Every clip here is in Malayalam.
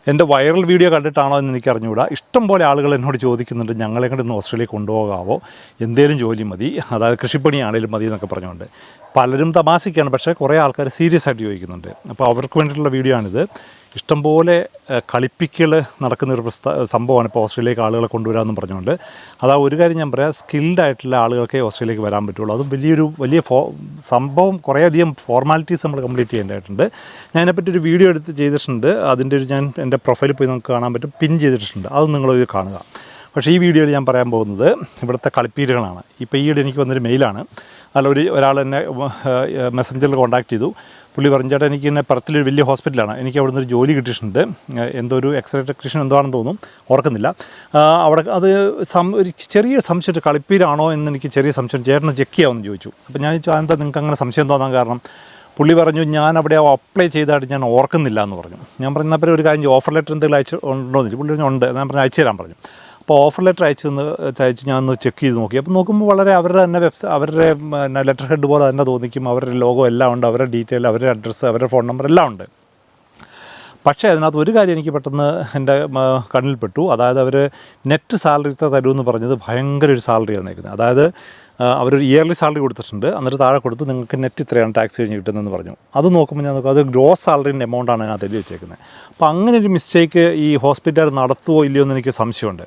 എൻ്റെ വൈറൽ വീഡിയോ കണ്ടിട്ടാണോ എന്ന് എനിക്ക് അറിഞ്ഞുകൂടാ. ഇഷ്ടം പോലെ ആളുകൾ എന്നോട് ചോദിക്കുന്നുണ്ട്, ഞങ്ങളെ കൊണ്ട് ഇന്ന് ഓസ്ട്രേലിയയിൽ കൊണ്ടുപോകാവോ, എന്തേലും ജോലി മതി, അതായത് കൃഷിപ്പണിയാണേലും മതി എന്നൊക്കെ പറഞ്ഞുകൊണ്ട്. പലരും തമാശയ്ക്കാണ്, പക്ഷേ കുറേ ആൾക്കാർ സീരിയസ് ആയിട്ട് ചോദിക്കുന്നുണ്ട്. അപ്പോൾ അവർക്ക് വേണ്ടിയിട്ടുള്ള വീഡിയോ ആണിത്. ഇഷ്ടംപോലെ കളിപ്പിക്കൽ നടക്കുന്നൊരു സംഭവമാണ് ഇപ്പോൾ ഓസ്ട്രേലിയയിലേക്ക് ആളുകളെ കൊണ്ടുവരാമെന്നും പറഞ്ഞുകൊണ്ട്. അതാ ഒരു കാര്യം ഞാൻ പറയാം, സ്കിൽഡ് ആയിട്ടുള്ള ആളുകൾക്കേ ഓസ്ട്രേലിയയിലേക്ക് വരാൻ പറ്റുള്ളൂ. അതും വലിയ സംഭവം, കുറേയധികം ഫോർമാലിറ്റീസ് നമ്മൾ കംപ്ലീറ്റ് ചെയ്യേണ്ടതായിട്ടുണ്ട്. ഞാൻ അതിനെപ്പറ്റി ഒരു വീഡിയോ ചെയ്തിട്ടുണ്ട്. അതിൻ്റെ ഞാൻ എൻ്റെ പ്രൊഫൈലിൽ പോയി നമുക്ക് കാണാൻ പറ്റും, പിൻ ചെയ്തിട്ടുണ്ട്. അത് നിങ്ങൾ കാണുക. പക്ഷേ ഈ വീഡിയോയിൽ ഞാൻ പറയാൻ പോകുന്നത് ഇവിടുത്തെ കളിപ്പീരുകളാണ്. ഇപ്പോൾ ഈയിടെ എനിക്ക് വന്നൊരു മെയിലാണ്. ഒരാൾ എന്നെ മെസ്സഞ്ചറിൽ കോൺടാക്ട് ചെയ്തു. പുള്ളി പറഞ്ഞു, ചേട്ടാ എനിക്ക് എന്നെ പെർത്തിലൊരു വലിയ ഹോസ്പിറ്റലാണ്, എനിക്ക് അവിടെ നിന്നൊരു ജോലി കിട്ടിയിട്ടുണ്ട്, എന്തോ ഒരു എക്സ്റേ ടെക്നീഷ്യൻ എന്താണെന്ന് തോന്നും, ഓർക്കുന്നില്ല. അവിടെ അത് ഒരു ചെറിയ സംശയം, കളിപ്പീരാണോ എന്ന് എനിക്ക് ചെറിയ സംശയം, ചേട്ടന് ചെക്ക് ചെയ്യാമെന്ന് ചോദിച്ചു. അപ്പോൾ ഞാൻ ചോദിച്ചു, എന്താ നിങ്ങൾക്ക് അങ്ങനെ സംശയം തോന്നാൻ കാരണം? പുള്ളി പറഞ്ഞു, ഞാൻ അവിടെ അപ്ലൈ ചെയ്തായിട്ട് ഞാൻ ഓർക്കുന്നില്ല എന്ന് പറഞ്ഞു. ഞാൻ പറഞ്ഞ അപ്പോൾ ഒരു കാര്യം, ഓഫർ ലെറ്റർ എന്തെങ്കിലും ഉണ്ടോ എന്ന് ചോദിച്ചു. പുള്ളി പറഞ്ഞു ഉണ്ട്. ഞാൻ പറഞ്ഞു അയച്ചു തരാൻ പറഞ്ഞു. അപ്പോൾ ഓഫർ ലെറ്റർ അയച്ച് ഞാൻ ഒന്ന് ചെക്ക് ചെയ്ത് നോക്കി. അപ്പോൾ നോക്കുമ്പോൾ വളരെ അവരുടെ തന്നെ അവരുടെ ലെറ്റർ ഹെഡ് പോലെ തന്നെ തോന്നിക്കും. അവരുടെ ലോഗോ എല്ലാം ഉണ്ട്, അവരുടെ ഡീറ്റെയിൽ, അവരുടെ അഡ്രസ്സ്, അവരുടെ ഫോൺ നമ്പർ എല്ലാം ഉണ്ട്. പക്ഷേ അതിനകത്ത് ഒരു കാര്യം എനിക്ക് പെട്ടെന്ന് എൻ്റെ കണ്ണിൽപ്പെട്ടു. അതായത് അവർ നെറ്റ് സാലറി തരുമെന്ന് പറഞ്ഞത് ഭയങ്കര ഒരു സാലറിയാണ് നിൽക്കുന്നത്. അതായത് അവരൊരു ഇയർലി സാലറി കൊടുത്തിട്ടുണ്ട്, എന്നിട്ട് താഴെ കൊടുത്ത് നിങ്ങൾക്ക് നെറ്റ് ഇത്രയാണ് ടാക്സ് കഴിഞ്ഞ് കിട്ടുന്നതെന്ന് പറഞ്ഞു. അത് നോക്കുമ്പോൾ ഞാൻ നോക്കും, അത് ഗ്രോസ് സാലറിൻ്റെ എമൗണ്ടാണ് അതിനകത്ത് എഴുതി വെച്ചേക്കുന്നത്. അപ്പോൾ അങ്ങനെ ഒരു മിസ്റ്റേക്ക് ഈ ഹോസ്പിറ്റൽ നടത്തുമോ ഇല്ലയോ എന്ന് എനിക്ക് സംശയമുണ്ട്.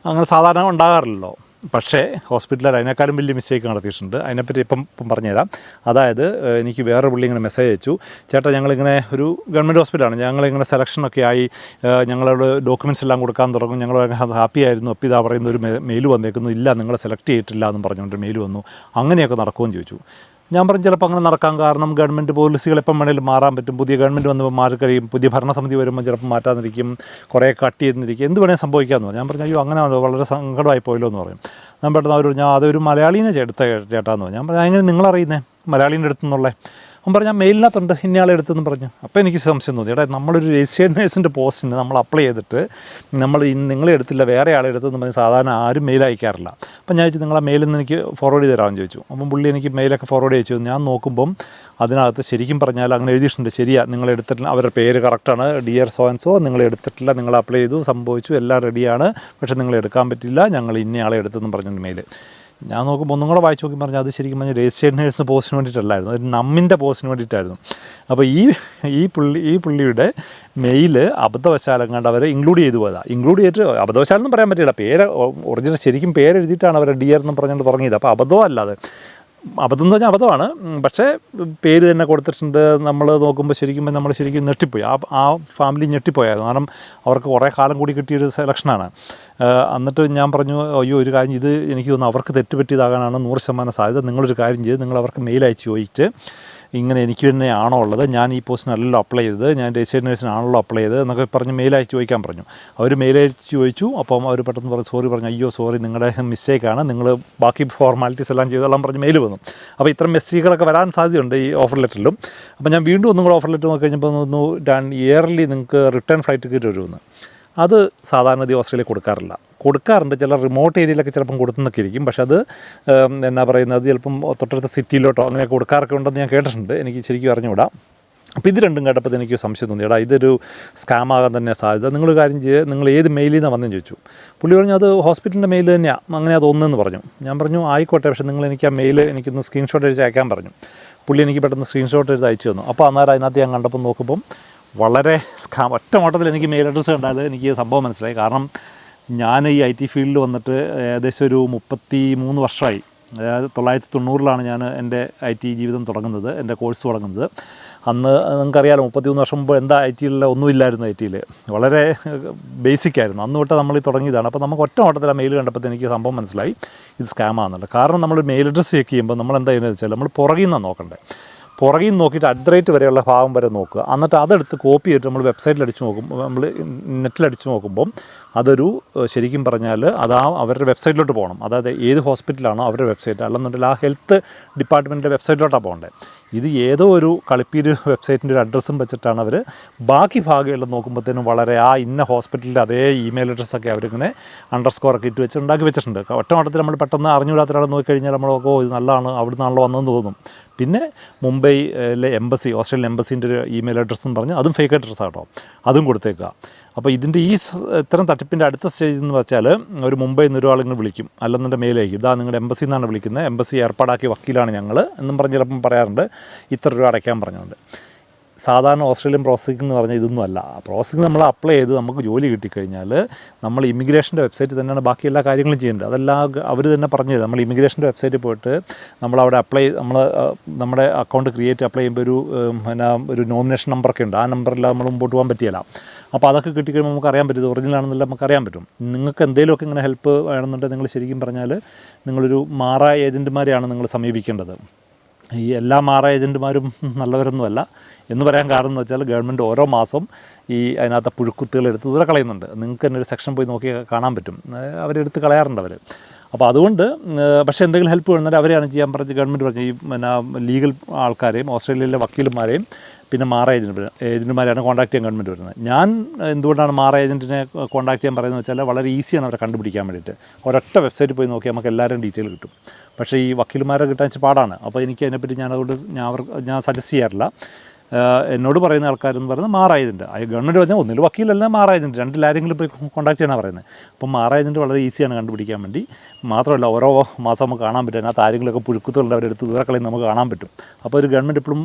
അങ്ങനെ സാധാരണ ഉണ്ടാകാറില്ലല്ലോ. പക്ഷേ ഹോസ്പിറ്റലിൽ അതിനേക്കാളും വലിയ മിസ്റ്റേക്ക് നടത്തിയിട്ടുണ്ട്. അതിനെപ്പറ്റി ഇപ്പം പറഞ്ഞുതരാം. അതായത് എനിക്ക് വേറെ പുള്ളി ഇങ്ങനെ മെസ്സേജ് അയച്ചു, ചേട്ടാ ഞങ്ങളിങ്ങനെ ഒരു ഗവൺമെൻറ് ഹോസ്പിറ്റലാണ്, ഞങ്ങളിങ്ങനെ സെലക്ഷനൊക്കെ ആയി, ഞങ്ങളോട് ഡോക്യുമെൻറ്റ്സ് എല്ലാം കൊടുക്കാൻ തുടങ്ങും, ഞങ്ങൾ ഹാപ്പി ആയിരുന്നു. അപ്പോൾ ഇതാ പറയുന്ന ഒരു മെയിൽ വന്നേക്കുന്നു, ഇല്ല നിങ്ങളെ സെലക്ട് ചെയ്തിട്ടില്ല എന്നും പറഞ്ഞുകൊണ്ട് മെയിൽ വന്നു. അങ്ങനെയൊക്കെ നടക്കുമെന്ന് ചോദിച്ചു. ഞാൻ പറഞ്ഞു, ചിലപ്പോൾ അങ്ങനെ നടക്കാൻ കാരണം ഗവൺമെൻറ് പോളിസികൾ എപ്പം വേണേലും മാറാൻ പറ്റും. പുതിയ ഗവൺമെൻറ് വന്നപ്പോൾ മാറിക്കഴിയും, പുതിയ ഭരണസമിതി വരുമ്പോൾ ചിലപ്പോൾ മാറ്റാതിരിക്കും, കുറേ കട്ട് ചെയ്തിരിക്കും, എന്ത് വേണേൽ സംഭവിക്കാമെന്ന് പറഞ്ഞു. ഞാൻ പറഞ്ഞു, അയ്യോ അങ്ങനെ വളരെ സങ്കടമായി പോയല്ലോ എന്ന് പറയും. ഞാൻ പെട്ടെന്ന് ഞാൻ അതൊരു മലയാളീനെ ചേട്ടാന്ന് പറഞ്ഞു. ഞാൻ പറഞ്ഞു, അങ്ങനെ നിങ്ങളറിയുന്നേ മലയാളീൻ്റെ അടുത്തുനിന്നുള്ള? അവൻ പറഞ്ഞു, ഞാൻ മെയിലിനകത്തുണ്ട് ഇന്നയാളെ എടുത്തെന്ന് പറഞ്ഞു. അപ്പോൾ എനിക്ക് സംശയം തോന്നി, എടാ നമ്മളൊരു രജിസ്റ്റേർഡ് നേഴ്സിൻ്റെ പോസ്റ്റിന് നമ്മൾ അപ്ലൈ ചെയ്തിട്ട് നിങ്ങളെ എടുത്തില്ല വേറെ ആളെ എടുത്തെന്ന് പറഞ്ഞ് സാധാരണ ആരും മെയിൽ അയക്കാറില്ല. അപ്പം ഞാൻ ചോദിച്ചു, നിങ്ങളെ മെയിലിൽ നിന്ന് എനിക്ക് ഫോർവേഡ് ചെയ്ത് തരാമെന്ന് ചോദിച്ചു. അപ്പം പുള്ളി എനിക്ക് മെയിലൊക്കെ ഫോർവേഡ് ചെയ്തു. ഞാൻ നോക്കുമ്പം അതിനകത്ത് ശരിക്കും പറഞ്ഞാൽ അങ്ങനെ എഴുതിയിട്ടുണ്ട്, ശരിയാ നിങ്ങൾ എടുത്തിട്ടില്ല, അവരുടെ പേര് കറക്റ്റാണ്, ഡിയർ സോ ആൻഡ് സോ, നിങ്ങൾ എടുത്തിട്ടില്ല, നിങ്ങൾ അപ്ലൈ ചെയ്തു, സംഭവിച്ചു, എല്ലാം റെഡിയാണ്, പക്ഷേ നിങ്ങൾ എടുക്കാൻ പറ്റില്ല, ഞങ്ങൾ ഇന്നയാളെ എടുത്തെന്നും പറഞ്ഞിട്ട് മെയിൽ. ഞാൻ നോക്കുമ്പോൾ ഒന്നും കൂടെ വായിച്ച് നോക്കി പറഞ്ഞാൽ അത് ശരിക്കും പറഞ്ഞാൽ രജിസ്റ്റേർഡ് നേഴ്സിന് പോസ്റ്റിന് വേണ്ടിയിട്ടല്ലായിരുന്നു, ഒരു നമ്മിൻ്റെ പോസ്റ്റിന് വേണ്ടിയിട്ടായിരുന്നു. അപ്പോൾ ഈ പുള്ളിയുടെ മെയിൽ അബദ്ധവശാലെങ്ങാണ്ട് അവരെ ഇൻക്ലൂഡ് ചെയ്തു പോയതാണ്. ഇൻക്ലൂഡ് ചെയ്തിട്ട് അബദ്ധവശാലെന്നും പറയാൻ പറ്റില്ല, ഒറിജിനൽ ശരിക്കും പേരെഴുതിയിട്ടാണ് അവരെ ഡിയർ എന്ന് പറഞ്ഞുകൊണ്ട് തുടങ്ങിയത്. അപ്പോൾ അബദ്ധമല്ലാതെ, അബദ്ധം എന്ന് പറഞ്ഞാൽ അബദ്ധമാണ്, പക്ഷേ പേര് തന്നെ കൊടുത്തിട്ടുണ്ട്. നമ്മൾ നോക്കുമ്പോൾ ശരിക്കും ഞെട്ടിപ്പോയി, ആ ഫാമിലി ഞെട്ടിപ്പോയായിരുന്നു. കാരണം അവർക്ക് കുറേ കാലം കൂടി കിട്ടിയൊരു സെലക്ഷനാണ്. എന്നിട്ട് ഞാൻ പറഞ്ഞു, അയ്യോ ഒരു കാര്യം, ഇത് എനിക്ക് തോന്നുന്നു അവർക്ക് തെറ്റുപറ്റിയതാകാനാണ് 100% സാധ്യത. നിങ്ങളൊരു കാര്യം ചെയ്ത് നിങ്ങൾ അവർക്ക് മെയിൽ അയച്ച് ചോദിച്ചിട്ട്, ഇങ്ങനെ എനിക്ക് തന്നെയാണോ ഉള്ളത്, ഞാൻ ഈ പോസ്റ്റിനല്ലല്ലോ അപ്ലൈ ചെയ്തത്, ഞാൻ രജിസ്റ്റേർഡ് നേഴ്സിനാണല്ലോ അപ്ലൈ ചെയ്തത് എന്നൊക്കെ പറഞ്ഞ് മെയിൽ അയച്ച് ചോദിക്കാൻ പറഞ്ഞു. അവർ മെയിൽ അയച്ച് ചോദിച്ചു. അപ്പം അവർ പെട്ടെന്ന് പറഞ്ഞു, അയ്യോ സോറി നിങ്ങളുടെ മിസ്റ്റേക്കാണ്, നിങ്ങൾ ബാക്കി ഫോർമാലിറ്റീസ് എല്ലാം ചെയ്തോളാം പറഞ്ഞ് മെയിൽ വന്നു. അപ്പോൾ ഇത്തരം മിസ്റ്റേക്കുകളൊക്കെ വരാൻ സാധ്യതയുണ്ട് ഈ ഓഫർ ലെറ്ററിലും. അപ്പോൾ ഞാൻ വീണ്ടും ഒന്നും കൂടെ ഓഫർ ലെറ്റർ നോക്കി കഴിഞ്ഞപ്പോൾ തോന്നുന്നു ഇയർലി നിങ്ങൾക്ക് റിട്ടേൺ ഫ്ലൈറ്റ് ടിക്കറ്റ് വരുമെന്ന്. അത് സാധാരണ ഓസ്ട്രേലിയ കൊടുക്കാറുണ്ട്, ചില റിമോട്ട് ഏരിയയിലൊക്കെ ചിലപ്പം കൊടുക്കുന്നൊക്കെ ഇരിക്കും. പക്ഷേ അത് എന്നാ പറയുന്നത്, ചിലപ്പം തൊട്ടടുത്ത സിറ്റിയിലോട്ടോ അങ്ങനെ കൊടുക്കാറൊക്കെ ഉണ്ടെന്ന് ഞാൻ കേട്ടിട്ടുണ്ട്, എനിക്ക് ശരിക്കും അറിഞ്ഞുകൂടാ. അപ്പോൾ ഇത് രണ്ടും കേട്ടപ്പോൾ എനിക്ക് സംശയം തോന്നി, ഇതൊരു സ്കാം ആകാൻ തന്നെ സാധ്യത. നിങ്ങൾ കാര്യം ചെയ്യുക, നിങ്ങൾ ഏത് മെയിലിൽ നിന്നാണ് വന്നെന്ന് ചോദിച്ചു. പുള്ളി പറഞ്ഞു, അത് ഹോസ്പിറ്റലിൻ്റെ മെയിൽ തന്നെയാണ്, അങ്ങനെ അത് ഒന്നെന്ന് പറഞ്ഞു. ഞാൻ പറഞ്ഞു, ആയിക്കോട്ടെ, പക്ഷേ നിങ്ങൾ എനിക്ക് ആ മെയിൽ എനിക്കൊന്ന് സ്ക്രീൻഷോട്ട് എഴുതി അയക്കാൻ പറഞ്ഞു. പുള്ളി എനിക്ക് പെട്ടെന്ന് സ്ക്രീൻഷോട്ട് എഴുതി അയച്ചു തന്നു. അപ്പോൾ അന്നേരം അതിനകത്ത് ഞാൻ കണ്ടപ്പോൾ നോക്കുമ്പം വളരെ സ്കാം, ഒറ്റ മോട്ടത്തിൽ എനിക്ക് മെയിൽ അഡ്രസ്സ് കണ്ടാൽ എനിക്ക് സംഭവം മനസ്സിലായി. കാരണം ഞാൻ ഈ IT ഫീൽഡിൽ വന്നിട്ട് ഏകദേശം ഒരു 33 വർഷമായി. അതായത് 1990 ഞാൻ എൻ്റെ IT ജീവിതം തുടങ്ങുന്നത്, എൻ്റെ കോഴ്സ് തുടങ്ങുന്നത്. അന്ന് നിങ്ങൾക്കറിയാലോ, 33 വർഷം മുമ്പ് എന്താ IT ഒന്നുമില്ലായിരുന്നു. IT വളരെ ബേസിക്കായിരുന്നു. അന്ന് തൊട്ട് നമ്മൾ തുടങ്ങിയതാണ്. അപ്പോൾ നമുക്ക് ഒറ്റ ഓട്ടത്തിൽ ആ മെയിൽ കണ്ടപ്പോൾ എനിക്ക് സംഭവം മനസ്സിലായി ഇത് സ്കാമാണെന്നുണ്ട്. കാരണം നമ്മൾ മെയിൽ അഡ്രസ്സ് ചെക്ക് ചെയ്യുമ്പോൾ നമ്മൾ എന്താ ചെയ്യുന്നത് വെച്ചാൽ, നമ്മൾ പുറകിൽ നിന്നാണ് നോക്കണ്ടേ. പുറകിൽ നിന്ന് നോക്കിയിട്ട് അഡ്രേറ്റ് വരെയുള്ള ഭാഗം വരെ നോക്കുക. എന്നിട്ട് അതെടുത്ത് കോപ്പി ചെയ്തിട്ട് നമ്മൾ വെബ്സൈറ്റിൽ അടിച്ച് നോക്കുമ്പോൾ, നമ്മൾ നെറ്റിലടിച്ച് നോക്കുമ്പം അതൊരു ശരിക്കും പറഞ്ഞാൽ അവരുടെ വെബ്സൈറ്റിലോട്ട് പോകണം. അതായത് ഏത് ഹോസ്പിറ്റലാണോ അവരുടെ വെബ്സൈറ്റ്, അല്ലെന്നുണ്ടെങ്കിൽ ആ ഹെൽത്ത് ഡിപ്പാർട്ട്മെൻറ്റിൻ്റെ വെബ്സൈറ്റിലോട്ടാണ് പോകേണ്ടത്. ഇത് ഏതോ ഒരു കളിപ്പീര് വെബ്സൈറ്റിൻ്റെ ഒരു അഡ്രസ്സും വെച്ചിട്ടാണ് അവർ ബാക്കി ഭാഗമെല്ലാം നോക്കുമ്പോഴത്തേനും വളരെ ഇന്ന ഹോസ്പിറ്റലിൻ്റെ അതേ ഇമെയിൽ അഡ്രസ്സൊക്കെ അവരിങ്ങനെ അണ്ടർസ്കോറൊക്കെ ഇട്ട് വെച്ച് ഉണ്ടാക്കി വെച്ചിട്ടുണ്ട്. ഒറ്റ മട്ടത്തിൽ നമ്മൾ പെട്ടെന്ന് അറിഞ്ഞുകൂടാത്ത ഒരാൾ നോക്കിക്കഴിഞ്ഞാൽ നമ്മൾ ഇത് നല്ലതാണ്, അവിടെ നിന്നാണല്ലോ വന്നതെന്ന് തോന്നും. പിന്നെ മുംബൈയിലെ ഓസ്ട്രേലിയൻ എംബസീൻ്റെ ഒരു ഇമെയിൽ അഡ്രസ്സും പറഞ്ഞ് അതും ഫേക്ക് അഡ്രസ്സാണ് കേട്ടോ, അതും കൊടുത്തേക്കുക. അപ്പോൾ ഇതിൻ്റെ ഇത്തരം തട്ടിപ്പിൻ്റെ അടുത്ത സ്റ്റേജ് എന്ന് വെച്ചാൽ ഒരു മുംബൈയിൽ നിന്ന് ഒരാളിങ്ങനെ വിളിക്കും, അല്ലെന്നുണ്ടെങ്കിൽ മെയിലായിരിക്കും, ഇതാ നിങ്ങളുടെ എംബസിയിൽ നിന്നാണ് വിളിക്കുന്നത്, എംബസി ഏർപ്പാടാക്കിയ വക്കീലാണ് ഞങ്ങൾ എന്നും പറഞ്ഞ് ചിലപ്പം പറയാറുണ്ട്, ഇത്ര രൂപ അടയ്ക്കാൻ പറഞ്ഞുകൊണ്ട്. സാധാരണ ഓസ്ട്രേലിയൻ പ്രോസസ്സിംഗ് എന്ന് പറഞ്ഞാൽ ഇതൊന്നും അല്ല. പ്രോസസ്സിംഗ് നമ്മൾ അപ്ലൈ ചെയ്ത് നമുക്ക് ജോലി കിട്ടിക്കഴിഞ്ഞാൽ നമ്മൾ ഇമിഗ്രേഷൻ്റെ വെബ്സൈറ്റിൽ തന്നെയാണ് ബാക്കി എല്ലാ കാര്യങ്ങളും ചെയ്യേണ്ടത്. അതെല്ലാം അവർ തന്നെ പറഞ്ഞു തരും. നമ്മൾ ഇമിഗ്രേഷൻ്റെ വെബ്സൈറ്റിൽ പോയിട്ട് നമ്മളവിടെ നമ്മുടെ അക്കൗണ്ട് അപ്ലൈ ചെയ്യുമ്പോൾ ഒരു നോമിനേഷൻ നമ്പറൊക്കെ ഉണ്ട്. ആ നമ്പറിൽ നമ്മൾ മുമ്പോട്ട് പോകാൻ പറ്റിയല്ല. അപ്പോൾ അതൊക്കെ കിട്ടിക്കഴിയുമ്പോൾ നമുക്ക് അറിയാൻ പറ്റും, ഇത് ഒറിജിനലാണെന്നല്ല നമുക്ക് അറിയാൻ പറ്റും. നിങ്ങൾക്ക് എന്തെങ്കിലുമൊക്കെ ഇങ്ങനെ ഹെൽപ്പ് വേണമെന്നുണ്ടെങ്കിൽ നിങ്ങൾ ശരിക്കും പറഞ്ഞാൽ നിങ്ങളൊരു മാറാ ഏജൻറ്റുമാരെയാണ് നിങ്ങൾ സമീപിക്കേണ്ടത്. ഈ എല്ലാ മാറാ ഏജൻറ്റുമാരും നല്ലവരൊന്നുമല്ല എന്ന് പറയാൻ കാരണം എന്ന് വെച്ചാൽ ഗവൺമെൻറ് ഓരോ മാസം അതിനകത്ത് പുഴുക്കുത്തുകൾ എടുത്ത് ദൂരെ കളയുന്നുണ്ട്. നിങ്ങൾക്ക് തന്നെ ഒരു സെക്ഷൻ പോയി നോക്കി കാണാൻ പറ്റും, അവരെടുത്ത് കളയാറുണ്ട് അവർ. അപ്പോൾ അതുകൊണ്ട് പക്ഷേ എന്തെങ്കിലും ഹെൽപ്പ് വേണമെങ്കിൽ അവരെയാണ് ചെയ്യാൻ പറഞ്ഞ് ഗവൺമെൻറ് പറഞ്ഞ് ഈ ലീഗൽ ആൾക്കാരെയും ഓസ്ട്രേലിയയിലെ വക്കീലന്മാരെയും പിന്നെ മാറ ഏജൻറ്റുമാരെയാണ് കോൺടാക്ട് ചെയ്യാൻ ഗവൺമെൻറ് വരുന്നത്. ഞാൻ എന്തുകൊണ്ടാണ് മാറ ഏജൻറ്റിനെ കോൺടാക്ട് ചെയ്യാൻ പറയുന്നത് വെച്ചാൽ വളരെ ഈസിയാണ് അവരെ കണ്ടുപിടിക്കാൻ വേണ്ടിയിട്ട്. ഒരൊറ്റ വെബ്സൈറ്റിൽ പോയി നോക്കി നമുക്ക് എല്ലാവരും ഡീറ്റെയിൽ കിട്ടും. പക്ഷേ ഈ വക്കീൽമാരെ കിട്ടാൻ വെച്ചാൽ പാടാണ്. അപ്പോൾ എനിക്ക് അതിനെപ്പറ്റി ഞാൻ സജസ്റ്റ് ചെയ്യാറില്ല. എന്നോട് പറയുന്ന ആൾക്കാരെന്ന് പറയുന്നത് മാറ ഏജൻറ്റ്. ഗവൺമെൻറ് പറഞ്ഞാൽ ഒന്നിൽ വക്കീലല്ല മാറ ഏജൻറ്റ്, രണ്ടിലാരെങ്കിലും പോയി കോൺടാക്ട് ചെയ്യാനാണ് പറയുന്നത്. അപ്പം മാറ ഏജൻറ്റ് വളരെ ഈസിയാണ് കണ്ടുപിടിക്കാൻ വേണ്ടി. മാത്രമല്ല ഓരോ മാസം നമുക്ക് കാണാൻ പറ്റും, അതിനകത്ത് ആരെങ്കിലുമൊക്കെ പുഴുക്കുത്തുകളുടെ അവരെടുത്ത് ദൂരക്കളയും നമുക്ക് കാണാൻ പറ്റും. അപ്പോൾ ഒരു ഗവൺമെൻറ് എപ്പോഴും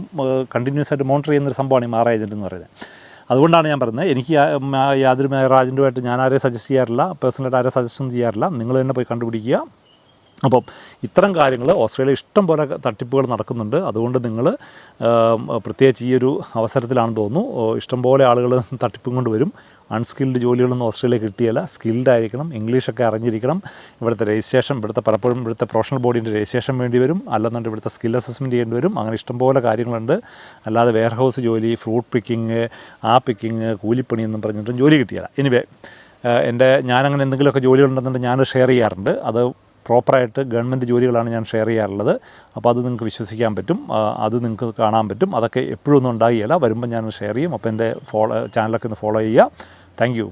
കണ്ടിന്യൂസ് ആയിട്ട് മോണിറ്റർ ചെയ്യുന്നൊരു സംഭവമാണ് ഈ മാറ ഏജൻറ്റ് എന്ന് പറയുന്നത്. അതുകൊണ്ടാണ് ഞാൻ പറയുന്നത്, എനിക്ക് യാതൊരു ഏജൻറ്റുമായിട്ട് ഞാൻ ആരെയും സജസ്റ്റ് ചെയ്യാറില്ല, പേഴ്സണലായിട്ട് ആരെയും സജഷൻ ചെയ്യാറില്ല. നിങ്ങൾ തന്നെ പോയി കണ്ടുപിടിക്കുക. അപ്പം ഇത്തരം കാര്യങ്ങൾ ഓസ്ട്രേലിയ ഇഷ്ടം പോലെ തട്ടിപ്പുകൾ നടക്കുന്നുണ്ട്. അതുകൊണ്ട് നിങ്ങൾ പ്രത്യേകിച്ച് ഈ ഒരു അവസരത്തിലാണെന്ന് തോന്നുന്നു ഇഷ്ടംപോലെ ആളുകൾ തട്ടിപ്പും കൊണ്ട് വരും. അൺസ്കിൽഡ് ജോലികളൊന്നും ഓസ്ട്രേലിയ കിട്ടിയല്ല. സ്കിൽഡ് ആയിരിക്കണം, ഇംഗ്ലീഷൊക്കെ അറിഞ്ഞിരിക്കണം. ഇവിടുത്തെ രജിസ്ട്രേഷൻ, പലപ്പോഴും ഇവിടുത്തെ പ്രൊഫഷണൽ ബോഡീൻ്റെ രജിസ്ട്രേഷൻ വേണ്ടി വരും, അല്ലെന്നുണ്ട് ഇവിടുത്തെ സ്കിൽ അസസ്മെൻറ്റ് ചെയ്യേണ്ടി വരും. അങ്ങനെ ഇഷ്ടംപോലെ കാര്യങ്ങളുണ്ട്. അല്ലാതെ വെയർഹൗസ് ജോലി, ഫ്രൂട്ട് പിക്കിങ്, കൂലിപ്പണി എന്നും പറഞ്ഞിട്ടും ജോലി കിട്ടിയല്ല. എനിവേ ഞാനങ്ങനെ എന്തെങ്കിലുമൊക്കെ ജോലികളുണ്ടെന്നുണ്ടെങ്കിൽ ഞാൻ ഷെയർ ചെയ്യാറുണ്ട്. അത് പ്രോപ്പറായിട്ട് ഗവൺമെൻറ് ജോലികളാണ് ഞാൻ ഷെയർ ചെയ്യാറുള്ളത്. അപ്പോൾ അത് നിങ്ങൾക്ക് വിശ്വസിക്കാൻ പറ്റും, അത് നിങ്ങൾക്ക് കാണാൻ പറ്റും. അതൊക്കെ എപ്പോഴും ഒന്നും ഉണ്ടാകില്ല, വരുമ്പോൾ ഞാൻ ഷെയർ ചെയ്യും. അപ്പോൾ എൻ്റെ ചാനലൊക്കെ ഒന്ന് ഫോളോ ചെയ്യുക. Thank you.